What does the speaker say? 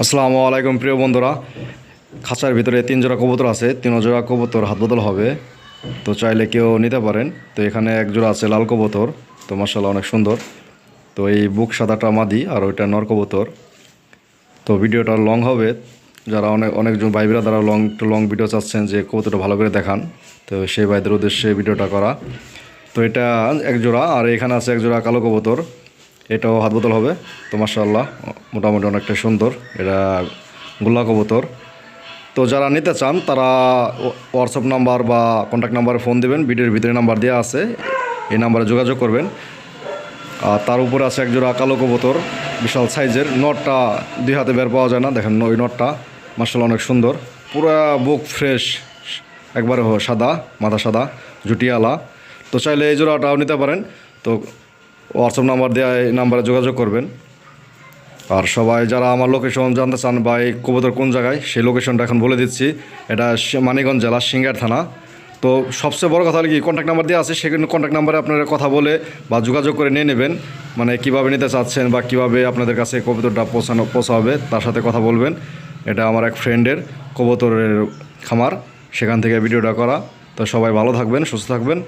আসসালামু আলাইকুম প্রিয় বন্ধুরা। খাঁচার ভিতরে 3 জোড়া কবুতর আছে, 3 জোড়া কবুতর হাত বদল হবে, তো চাইলে কেউ নিতে পারেন। তো এখানে এক জোড়া আছে লাল কবুতর, তো মাশাআল্লাহ অনেক সুন্দর। তো এই বুক সাদাটা মাদি আর ওইটা নর কবুতর। তো ভিডিওটা লং হবে, যারা অনেকজন ভাইরা যারা লং ভিডিও চাচ্ছেন যে কবুতরটা ভালো করে দেখান, তো সেই ভাইদের উদ্দেশ্যে ভিডিওটা করা। তো এটা এক জোড়া, আর এখানে আছে এক জোড়া কালো কবুতর, এটাও হাত বদল হবে। তো মাশাআল্লাহ মোটামুটি অনেকটা সুন্দর, এটা গোল্লা কবুতর। তো যারা নিতে চান তারা হোয়াটসঅ্যাপ নাম্বার বা কন্ট্যাক্ট নাম্বারে ফোন দেবেন, ভিডিওর ভিতরে নাম্বার দেওয়া আছে, এই নাম্বারে যোগাযোগ করবেন। আর তার উপরে আছে এক জোড়া কালো কবুতর, বিশাল সাইজের, নটটা 2 হাতে বের পাওয়া যায় না, দেখেন ওই নটটা মাশাআল্লাহ অনেক সুন্দর, পুরা বুক ফ্রেশ, একবারে সাদা, মাথা সাদা, জুটিয়ালা। তো চাইলে এই জোড়াটাও নিতে পারেন। তো হোয়াটসঅ্যাপ নাম্বার দেওয়া, এই নাম্বারে যোগাযোগ করবেন। আর সবাই যারা আমার লোকেশন জানতে চান বা এই কবুতর কোন জায়গায়, সেই লোকেশনটা এখন বলে দিচ্ছি। এটা মানিকগঞ্জ জেলা সিঙ্গার থানা। তো সবচেয়ে বড় কথা হলো কি, কন্ট্যাক্ট নাম্বার দেওয়া আছে, সেখানে কন্ট্যাক্ট নাম্বারে আপনারা কথা বলে বা যোগাযোগ করে নিয়ে নেবেন। মানে কীভাবে নিতে চাচ্ছেন বা কীভাবে আপনাদের কাছে কবুতরটা পৌঁছাবে তার সাথে কথা বলবেন। এটা আমার এক ফ্রেন্ডের কবুতরের খামার, সেখান থেকে ভিডিওটা করা। তো সবাই ভালো থাকবেন, সুস্থ থাকবেন।